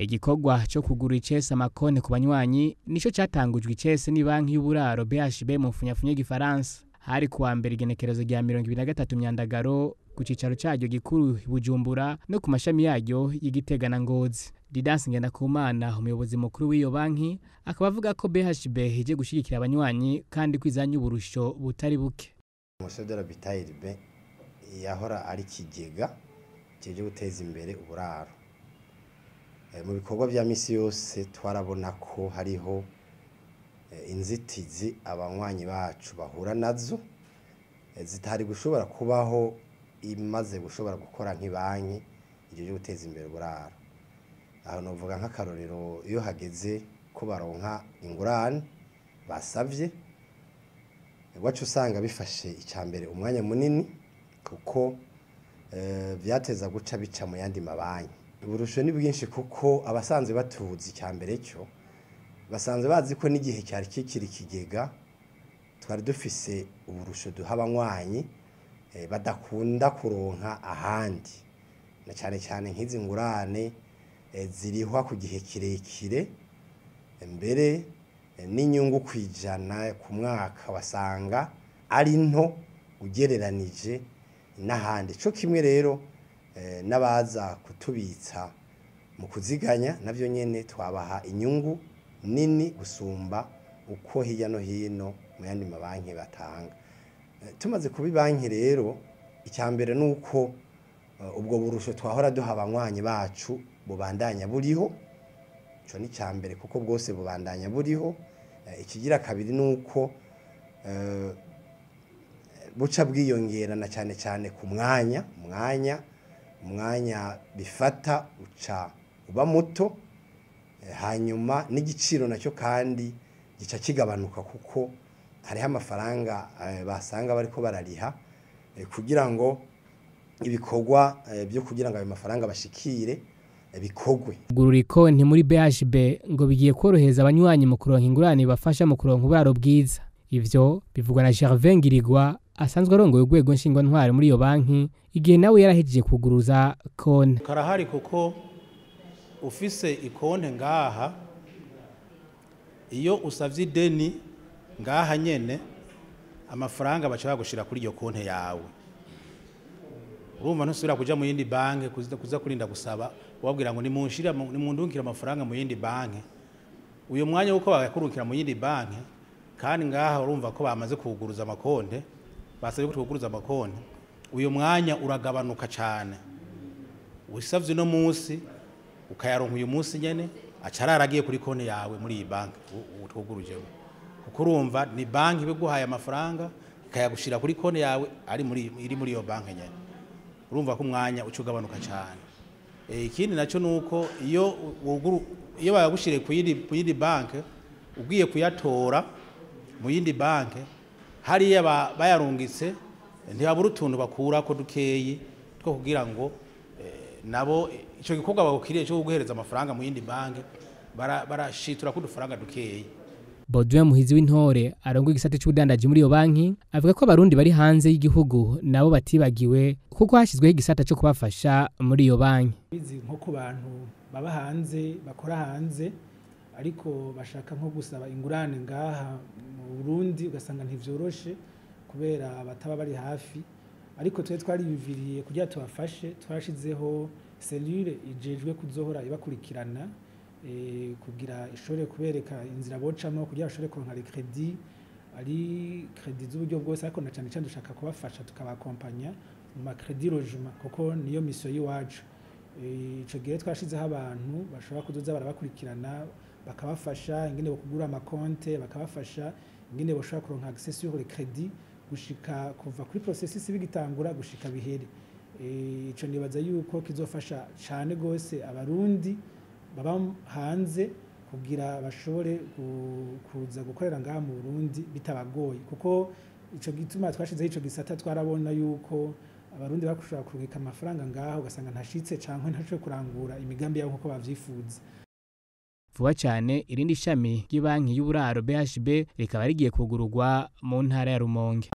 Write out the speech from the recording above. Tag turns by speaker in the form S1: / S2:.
S1: igikorwa cyo kugura icese amakonte ku banywanyi nico catangujwe icese ni banki y'uburaro BHB mu mfunyafunyo y'igifaransa hari kuwa mbere igenekerezo rya 2023 Myandagaro ku cicaro cyaryo gikuru Bujumbura no ku mashami yaryo y'Igitega na Ngozi. Didas Ngendakumana umuyobozi mukuru w'iyo banki akaba avuga ko BHB ije gushigikira abanywanyi kandi kwizanya uburusho butari buke.
S2: Umusodera BHB yahora ari kigega cyeje guteza imbere uburaro. Mu bikorwa bya misi yose twarabona ko hariho inzitizi abanywanyi bacu bahura nazo zitari gushobora kubaho imaze gushobora gukora nk'ibanki ije guteza imbere uburaro. Aho novuga nk'akarorero iyo hageze ko baronka ingurane basavye wacu usanga bifashe icambere umwanya munini kuko vyateza guca bica mu yandi mabanki. Uburusho ni bwinshi kuko abasanzwe batuzi icambere cyo basanzwe bazi ko n'igihe cyari kikiri kigega twari dufise uburusho duha abanywanyi badakunda kuronka ahandi na cyane cyane nk'izi ngurane zirihwa ku gihe kirekire mbere n'inyungu kwijana ku mwaka wasanga ari nto ugereranije n'ahandi. Cyo kimwe rero n'abaza kutubitsa mu kuziganya navyo nyene twabaha inyungu nini gusumba uko hirya no hino mu yandi mabanki batanga. Tumaze kubi banki rero icyambere nuko ubwo burusho twahora duha abanywanyi bacu bubandanya buriho. Cyo ni cyambere kuko bwose bubandanya buriho. Ikigira kabiri nuko buca bwiyongera na cyane cyane ku mwanya bifata uca uba muto hanyuma n'igiciro nacyo kandi gica kigabanuka kuko hariho amafaranga basanga bariko barariha kugira ngo ibikorwa byo kugira ngo ayo mafaranga bashikire bikogwe.
S1: Gurura ikonti muri BHB ngo bigiye korohereza abanywanyi mu kuronka ingurane bafasha mu kuronka uburaro bwiza. Ivyo bivugwa na Gervais Ngirigwa asanzwe arongoye urwego nshingwa ntware muri iyo banki igihe nawe yarahejeje kuguruza konti.
S3: Karahari kuko ufise ikonte ngaha iyo usavye ideni ngaha nyene amafaranga bacha gushira kuri iyo konte yawe. Urumva ntusubira kuja mu yindi banki kuza kurinda gusaba wabwira ngo nimundungikira amafaranga mu yindi banki. Uyo mwanya uko bagakurukira mu yindi banki kandi ngaha urumva ko bamaze kuguruza amakonte basabye ko tuguruza amakonte uyo mwanya uragabanuka cyane. Wisavye no munsi ukayaronka uyu munsi nyene acararagiye kuri konte yawe muri iyi banki utuguruje. Kuko urumva ni banki biguhaye amafaranga ikayagushira kuri konte yawe iri muri iyo banki nyene. Urumva ko umwanya ucugabanuka cyane. Ikindi naco nuko iyo bayagushire ku yindi banki ugiye kuyatora mu yindi banki hariya bayarungitse ntibabura utuntu bakura ko dukeyi two kugira ngo nabo ico gikorwa bagukiriye cyo guhereza amafaranga mu yindi banki barashitura ku dufaranga dukeyi.
S1: Baudouin Muhizi w'Intore arongoye igisata cy'ubudandaji muri iyo banki avuga ko abarundi bari hanze y'igihugu nabo batibagiwe kuko hashyizweho igisata cyo kubafasha muri iyo banki.
S4: Bizi nko ku bantu baba hanze bakora hanze ariko bashaka nko gusaba ingurane ngaha mu Burundi ugasanga ntivyoroshe kubera bataba bari hafi, ariko twari biviriye kugira tubafashe twashizeho cellule ijejwe kuzohora ibakurikirana kugira ishore kubereka inzira bocamo kugira ashore kuronka le credit ari credit z'uburyo bwose, ariko na cyane cyane dushaka kubafasha tukabakompanya mu ma credit logement kuko niyo mission yiwacu. Ico gihe twashizeho abantu bashobora kuzoza barabakurikirana bakabafasha ingene bo kugura amakonte bakabafasha ingene boshobora kuronka access sur le credit gushika kuva kuri processus bigitangura gushika bihere. Ico nibaza yuko kizofasha cyane gose abarundi baba hanze kugira bashobore kuza gukorera ngaha mu Burundi bitabagoye, kuko ico gituma twashizeho ico gisata twarabona yuko abarundi bakushobora kurungika amafaranga ngaho ugasanga ntashitse canke ntaco kurangura imigambi yabo uko bavyifuza.
S1: Vuba cyane irindi shami ry'ibanki y'uburaro BHB rikaba rigiye kugururwa mu ntara ya Rumonge.